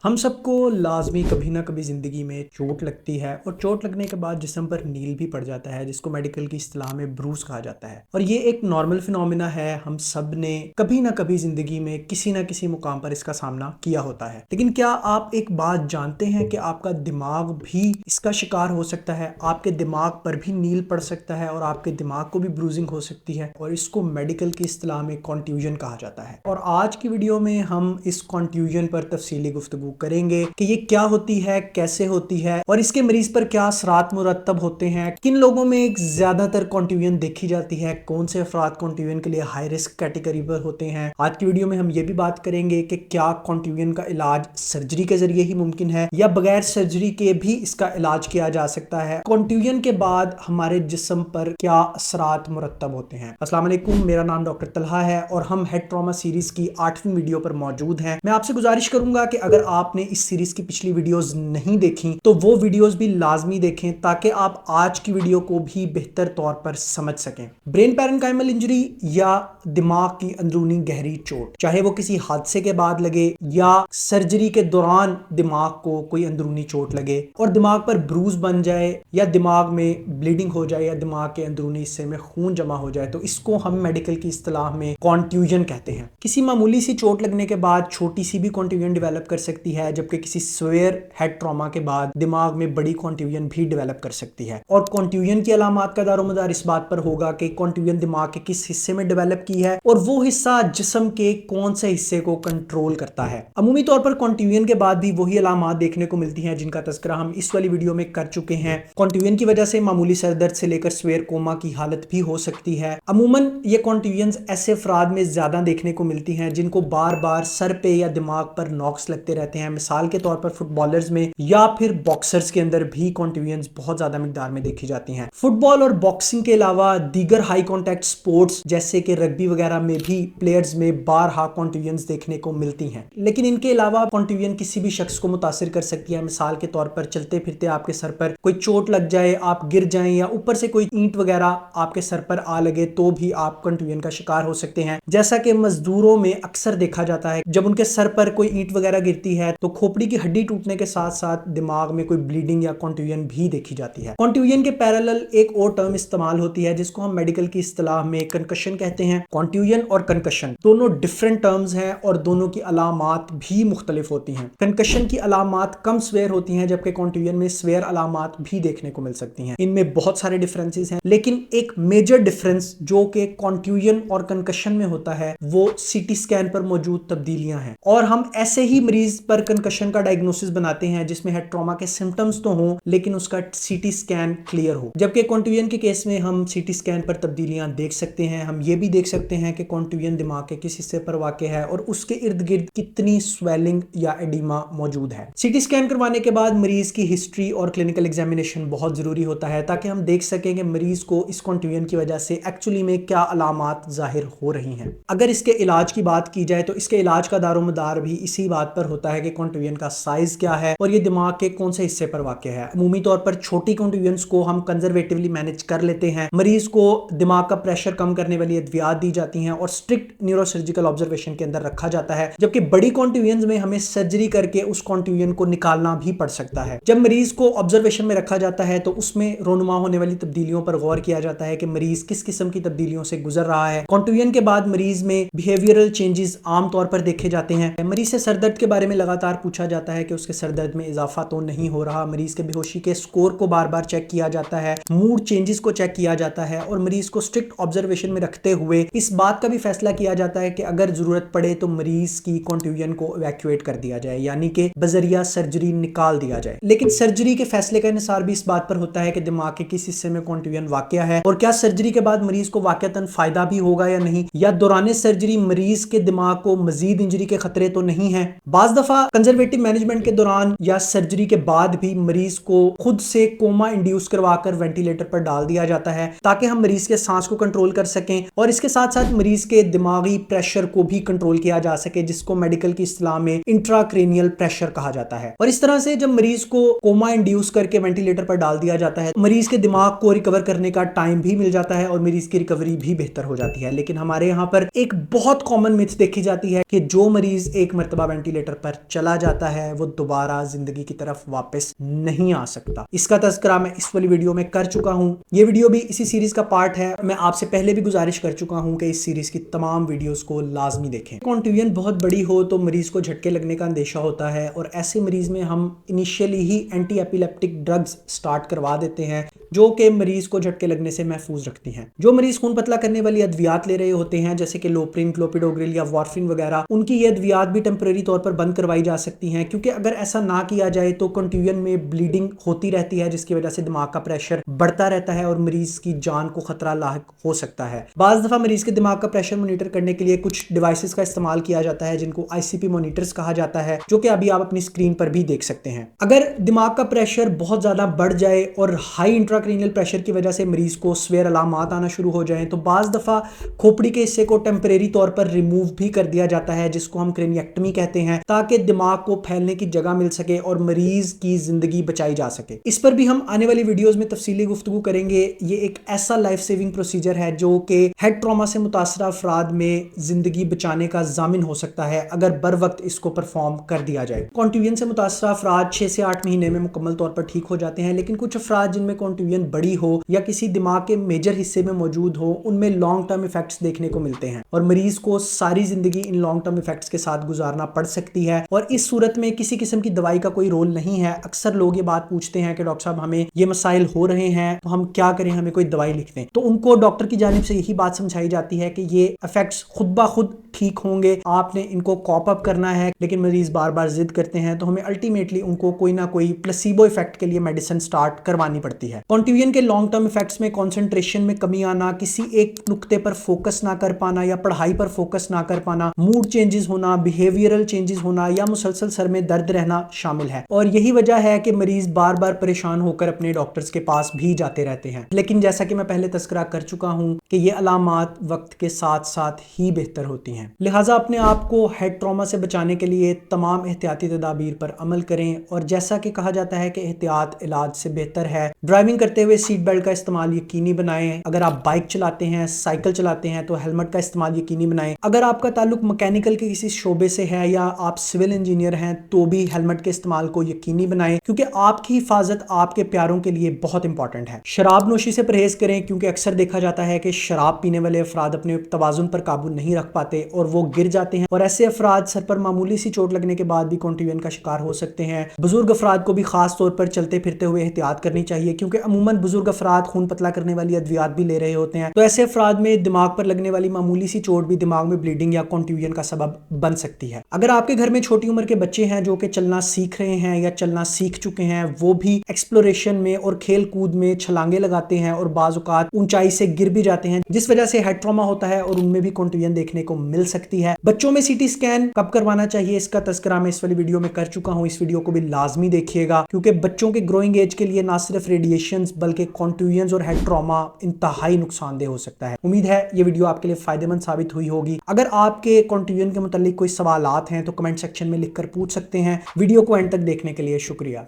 हम सबको लाजमी कभी ना कभी ज़िंदगी में चोट लगती है और चोट लगने के बाद जिस्म पर नील भी पड़ जाता है, जिसको मेडिकल की इस्तिलाह में ब्रूस कहा जाता है। और ये एक नॉर्मल फिनोमिना है, हम सब ने कभी ना कभी ज़िंदगी में किसी ना किसी मुकाम पर इसका सामना किया होता है। लेकिन क्या आप एक बात जानते हैं कि आपका दिमाग भी इसका शिकार हो सकता है, आपके दिमाग पर भी नील पड़ सकता है और आपके दिमाग को भी ब्रूजिंग हो सकती है, और इसको मेडिकल की इस्तिलाह में कॉन्ट्यूजन कहा जाता है। और आज की वीडियो में हम इस कॉन्ट्यूजन पर तफसीली गुफ्तगू करेंगे कि ये क्या होती है, कैसे होती है और इसके मरीज पर क्या असरात मुरतब होते हैं, किन लोगों में एक ज्यादातर कॉन्ट्यूजन देखी जाती है, कौन से अफराद कॉन्ट्यूजन के लिए हाई रिस्क कैटेगरी पर होते हैं। आज की वीडियो में हम ये भी बात करेंगे कि क्या कॉन्ट्यूजन का इलाज सर्जरी के जरिए ही मुमकिन है या बगैर सर्जरी के भी इसका इलाज किया जा सकता है। कॉन्ट्यूजन के बाद हमारे जिस्म पर क्या असरात मुरतब होते हैं। अस्सलाम वालेकुम, मेरा नाम डॉक्टर तलहा है और हम हेड ट्रॉमा सीरीज की 8वीं वीडियो पर मौजूद हैं। मैं आपसे गुजारिश करूंगा कि अगर आपने इस सीरीज की पिछली वीडियोस नहीं देखी तो वो वीडियोस भी लाजमी देखें ताकि आप आज की वीडियो को भी बेहतर तौर पर समझ सकें। ब्रेन पैरेन्काइमल इंजरी या दिमाग की अंदरूनी गहरी चोट, चाहे वो किसी हादसे के बाद लगे या सर्जरी के दौरान दिमाग को कोई अंदरूनी चोट लगे और दिमाग पर ब्रूज बन जाए या दिमाग में ब्लीडिंग हो जाए या दिमाग के अंदरूनी हिस्से में खून जमा हो जाए, तो इसको हम मेडिकल की इस्तिलाह में कॉन्ट्यूजन कहते हैं। किसी मामूली सी चोट लगने के बाद छोटी सी भी कॉन्ट्यूजन डेवलप कर सकती है, जबकि किसी सीवियर हेड ट्रॉमा के बाद दिमाग में बड़ी कॉन्ट्यूजन भी डेवलप कर सकती है। और कॉन्ट्यूजन की अलामात का दारोमदार इस बात पर होगा कि कॉन्ट्यूजन दिमाग के किस हिस्से में डेवलप की है और वो हिस्सा जिस्म के कौन से हिस्से को कंट्रोल करता है। अमूमी तौर पर कॉन्ट्यूजन के बाद भी वही अलामात देखने को मिलती हैं जिनका तस्करा हम इस वाली वीडियो में कर चुके हैं। कॉन्ट्यूजन की वजह से मामूली सरदर्द से लेकर सीवियर कोमा की हालत भी हो सकती है। अमूमन ये कॉन्ट्यूजन ऐसे अफराद में ज्यादा देखने को मिलती हैं जिनको बार बार सर पे या दिमाग पर नॉक्स लगते रहते हैं। मिसाल के तौर पर फुटबॉलर्स में या फिर बॉक्सर्स के अंदर भी कॉन्ट्यूजन बहुत ज्यादा मिकदार में देखी जाती हैं। फुटबॉल और बॉक्सिंग के अलावा दीगर हाई कॉन्टैक्ट स्पोर्ट्स जैसे कि रग्बी वगैरह में भी प्लेयर्स में बारहा कॉन्ट्यूजन देखने को मिलती हैं। लेकिन इनके अलावा कॉन्ट्यूजन किसी भी शख्स को मुतासिर कर सकती है। मिसाल के तौर पर चलते फिरते आपके सर पर कोई चोट लग जाए, आप गिर जाएं या ऊपर से कोई ईंट वगैरह आपके सर पर आ लगे तो भी आप कॉन्ट्यूजन का शिकार हो सकते हैं। जैसा कि मजदूरों में अक्सर देखा जाता है, जब उनके सर पर कोई ईंट वगैरह गिरती है तो खोपड़ी की हड्डी टूटने के साथ साथ दिमाग में कोई ब्लीडिंग या कॉन्ट्यूजन भी देखी जाती है। कॉन्ट्यूजन के पैरेलल एक और टर्म इस्तेमाल होती है जिसको हम मेडिकल की इस्तिलाह में कंकशन कहते हैं। कॉन्ट्यूजन और कंकशन दोनों डिफरेंट टर्म्स हैं और दोनों की अलामात भी मुख्तलिफ होती हैं। कंकशन की अलामात कम स्वेयर होती हैं जबकि कॉन्ट्यूजन में स्वेयर अलामात भी देखने को मिल सकती हैं। इनमें बहुत सारे डिफरेंसेस हैं, लेकिन एक मेजर डिफरेंस जो कि कॉन्ट्यूजन और कंकशन में होता है वो सीटी स्कैन पर मौजूद तब्दीलियां हैं। और हम ऐसे ही मरीज पर कंकशन का डायग्नोसिस बनाते हैं जिसमें हेड ट्रॉमा के सिम्टम्स तो हों लेकिन उसका सीटी स्कैन क्लियर हो, जबकि कॉन्ट्यूजन के केस में हम सीटी स्कैन पर तब्दीलियां देख सकते हैं। हम ये भी देख सकते हैं कि कॉन्ट्यूजन दिमाग के किस हिस्से पर वाक़ है और उसके इर्द गिर्द कितनी स्वेलिंग या एडिमा मौजूद है। सीटी स्कैन करवाने के बाद मरीज की हिस्ट्री और क्लिनिकल एग्जामिनेशन बहुत जरूरी होता है ताकि हम देख सकें कि मरीज को इस कॉन्ट्यूजन की वजह से एक्चुअली में क्या अलामात जाहिर हो रही हैं। अगर इसके इलाज की बात की जाए तो इसके इलाज का दारोमदार भी इसी बात पर होता है कि कॉन्ट्यूजन का साइज क्या है और ये दिमाग के कौन से हिस्से पर वाक़ है। अमूमी तौर पर छोटी कॉन्ट्यूजन्स को हम कंजर्वेटिवली मैनेज कर लेते हैं। मरीज को दिमाग का प्रेशर कम करने वाली अद्वियात दी जाती हैं और स्ट्रिक्ट न्यूरोसर्जिकल ऑब्जर्वेशन के अंदर रखा जाता है, जबकि बड़ी कॉन्ट्यूजन्स में हमें सर्जरी करके उस कॉन्ट्यूजन को निकालना भी पड़ सकता है। जब मरीज को ऑब्जर्वेशन में रखा जाता है तो उसमें रोनुमा होने वाली तब्दीलियों पर गौर किया जाता है कि मरीज किस किस्म की तब्दीलियों से गुजर रहा है। कॉन्ट्यूजन के बाद मरीज में बिहेवियरल चेंजेस आमतौर पर देखे जाते हैं। मरीज से सरदर्द के बारे में लगातार पूछा जाता है कि उसके सरदर्द में इजाफा तो नहीं हो रहा। मरीज के बेहोशी के स्कोर को बार बार चेक किया जाता है, मूड चेंजेस को चेक किया जाता है और मरीज को स्ट्रिक्ट ऑब्जर्वेशन में रखते हुए इस बात का भी फैसला किया जाता है कि अगर जरूरत पड़े तो मरीज की कॉन्ट्यूजन को इवैक्यूएट कर दिया जाए, यानी कि बजरिया सर्जरी निकाल दिया जाए। लेकिन सर्जरी के फैसले का इंहिसार भी इस बात पर होता है कि दिमाग के किस हिस्से में कॉन्ट्यूजन वाक़या है और क्या सर्जरी के बाद मरीज को वाक़तन फायदा भी होगा या नहीं, या दौरान सर्जरी मरीज के दिमाग को मजीद इंजरी के खतरे तो नहीं है। बाज दफा कंजर्वेटिव मैनेजमेंट के दौरान या सर्जरी के बाद भी मरीज को खुद से कोमा इंड्यूस करवाकर वेंटिलेटर पर डाल दिया जाता है ताकि हम मरीज के सांस को कंट्रोल कर सकें और इसके साथ साथ मरीज के दिमागी प्रेशर को भी कंट्रोल किया जा सके, जिसको मेडिकल की इस्तिलाह में इंट्राक्रेनियल प्रेशर कहा जाता है। और इस तरह से जब मरीज को कोमा इंड्यूस करके वेंटिलेटर पर डाल दिया जाता है मरीज के दिमाग को रिकवर करने का टाइम भी मिल जाता है और मरीज की रिकवरी भी बेहतर हो जाती है। लेकिन हमारे यहाँ पर एक बहुत कॉमन मिथ देखी जाती है कि जो मरीज एक मरतबा वेंटिलेटर पर चला जाता है वो दोबारा जिंदगी की तरफ वापस नहीं आ सकता। इसका तज़किरा मैं इस वाली वीडियो में कर चुका हूं। ये वीडियो भी इसी सीरीज का पार्ट है। मैं आपसे पहले भी गुजारिश कर चुका हूं कि इस सीरीज की तमाम वीडियोस को लाजमी देखें। कॉन्ट्यूजन बहुत बड़ी हो तो मरीज को झटके लगने का अंदेशा होता है और ऐसे मरीज में हम इनिशियली ही एंटी एपिलेप्टिक ड्रग्स स्टार्ट करवा देते हैं जो कि मरीज को झटके लगने से महफूज रखती हैं। जो मरीज खून पतला करने वाली अद्वियात ले रहे होते हैं जैसे कि लोप्रिन, क्लोपिडोग्रिल या वार्फिन वगैरह, उनकी ये अद्वियात भी टेम्परेरी तौर पर बंद करवाई जा सकती हैं, क्योंकि अगर ऐसा ना किया जाए तो कॉन्ट्यूजन में ब्लीडिंग होती रहती है जिसकी वजह से दिमाग का प्रेशर बढ़ता रहता है और मरीज की जान को खतरा लाहिक हो सकता है। बाज़ दफा मरीज के दिमाग का प्रेशर मॉनिटर करने के लिए कुछ डिवाइसेस का इस्तेमाल किया जाता है जिनको ICP मॉनिटर्स कहा जाता है, जो कि अभी आप अपनी स्क्रीन पर भी देख सकते हैं। अगर दिमाग का प्रेशर बहुत ज्यादा बढ़ जाए और हाई इंट्राक्रेनियल प्रेशर की वजह से मरीज को स्वेयर अलामात आना शुरू हो जाए तो बाज़ दफा खोपड़ी के हिस्से को टेम्परेरी तौर पर रिमूव भी कर दिया जाता है जिसको हम क्रेनिएक्टमी कहते हैं, ताकि दिमाग को फैलने की जगह मिल सके और मरीज की जिंदगी बचाई जा सके। इस पर भी हम आने वाली वीडियोस में तफसीली गुफ्तगू करेंगे। ये एक ऐसा लाइफ सेविंग प्रोसीजर है जो कि हेड ट्रॉमा से मुतासर अफराद में जिंदगी बचाने का जामिन हो सकता है अगर बर वक्त इसको परफॉर्म कर दिया जाए। कॉन्ट्यूजन से मुतासर अफराद 6 से 8 महीने में मुकम्मल तौर पर ठीक हो जाते हैं, लेकिन कुछ अफराद जिनमें कॉन्ट्यूजन बड़ी हो या किसी दिमाग के मेजर हिस्से में मौजूद हो उनमें लॉन्ग टर्म इफेक्ट्स देखने को मिलते हैं और मरीज को सारी जिंदगी इन लॉन्ग टर्म इफेक्ट्स के साथ गुजारना पड़ सकती है। और इस सूरत में किसी किस्म की दवाई का कोई रोल नहीं है। अक्सर लोग ये बात पूछते हैं कि डॉक्टर साहब हमें ये मसाइल हो रहे हैं तो हम क्या करें, हमें कोई दवाई लिख दें। तो उनको डॉक्टर की जानिब से यही बात समझाई जाती है कि ये इफेक्ट्स खुद ब खुद ठीक होंगे, आपने इनको कॉप अप करना है। लेकिन मरीज बार बार जिद करते हैं तो हमें अल्टीमेटली उनको कोई ना कोई प्लेसिबो इफेक्ट के लिए मेडिसिन स्टार्ट करवानी पड़ती है। कॉन्ट्यूजन के लॉन्ग टर्म इफेक्ट्स में कंसंट्रेशन में कमी आना, किसी एक नुक्ते पर फोकस ना कर पाना या पढ़ाई पर फोकस ना कर पाना, मूड चेंजेस होना, बिहेवियरल चेंजेस होना या मुसलसल सर में दर्द रहना शामिल है। और यही वजह है कि मरीज बार बार परेशान होकर अपने डॉक्टर्स के पास भी जाते रहते हैं। लेकिन जैसा कि मैं पहले तस्करा कर चुका हूं कि ये अलामात वक्त के साथ साथ ही बेहतर होती हैं। लिहाजा अपने आप को हेड ट्रॉमा से बचाने के लिए तमाम एहतियाती तदाबीर पर अमल करें और जैसा कि कहा जाता है कि एहतियात इलाज से बेहतर है। ड्राइविंग करते हुए सीट बेल्ट का इस्तेमाल यकीनी बनाएं। अगर आप बाइक चलाते हैं, साइकिल चलाते हैं तो हेलमेट का इस्तेमाल यकीनी बनाएं। अगर आपका ताल्लुक मैकेनिकल के किसी शोबे से है या आप सिविल इंजीनियर हैं तो भी हेलमेट के इस्तेमाल को यकीनी बनाएं, क्योंकि आपकी हिफाजत आपके प्यारों के लिए बहुत इंपॉर्टेंट है। शराब नोशी से परहेज करें, क्योंकि अक्सर देखा जाता है कि शराब पीने वाले अफराद अपने तवाजुन पर काबू नहीं रख पाते और वो गिर जाते हैं और ऐसे अफराद सर पर मामूली सी चोट लगने के बाद भी कॉन्ट्यूजन का शिकार हो सकते हैं। बुजुर्ग अफराद को भी खास तौर पर चलते फिरते हुए एहतियात करनी चाहिए, क्योंकि अमूमन बुजुर्ग अफराद खून पतला करने वाली अद्वियात भी ले रहे होते हैं। तो ऐसे अफराद में दिमाग पर लगने वाली मामूली सी चोट भी दिमाग में ब्लीडिंग या कॉन्ट्यूजन का सबब बन सकती है। अगर आपके घर में छोटी उम्र के बच्चे हैं जो कि चलना सीख रहे हैं या चलना सीख चुके हैं, वो भी एक्सप्लोरेशन में और खेल कूद में छलांगे लगाते हैं और बाज़ औक़ात ऊंचाई से गिर भी जाते हैं, जिस वजह से हेड ट्रॉमा होता है और उनमें भी कॉन्ट्यूजन देखने को मिल सकती है। बच्चों में CT स्कैन कब करवाना चाहिए इसका तज़किरा मैं इस वाली वीडियो में कर चुका हूं। इस वीडियो को भी लाजमी देखिएगा, क्योंकि बच्चों के ग्रोइंग एज के लिए ना सिर्फ रेडिएशंस बल्कि कॉन्ट्यूजन और हेड ट्रॉमा इंतहाई नुकसानदेह हो सकता है। उम्मीद है ये वीडियो आपके लिए फायदेमंद साबित हुई होगी। अगर आपके कॉन्ट्यूजन के मुताल्लिक कोई सवालात हैं तो कमेंट सेक्शन में लिखकर पूछ सकते हैं। वीडियो को एंड तक देखने के लिए शुक्रिया।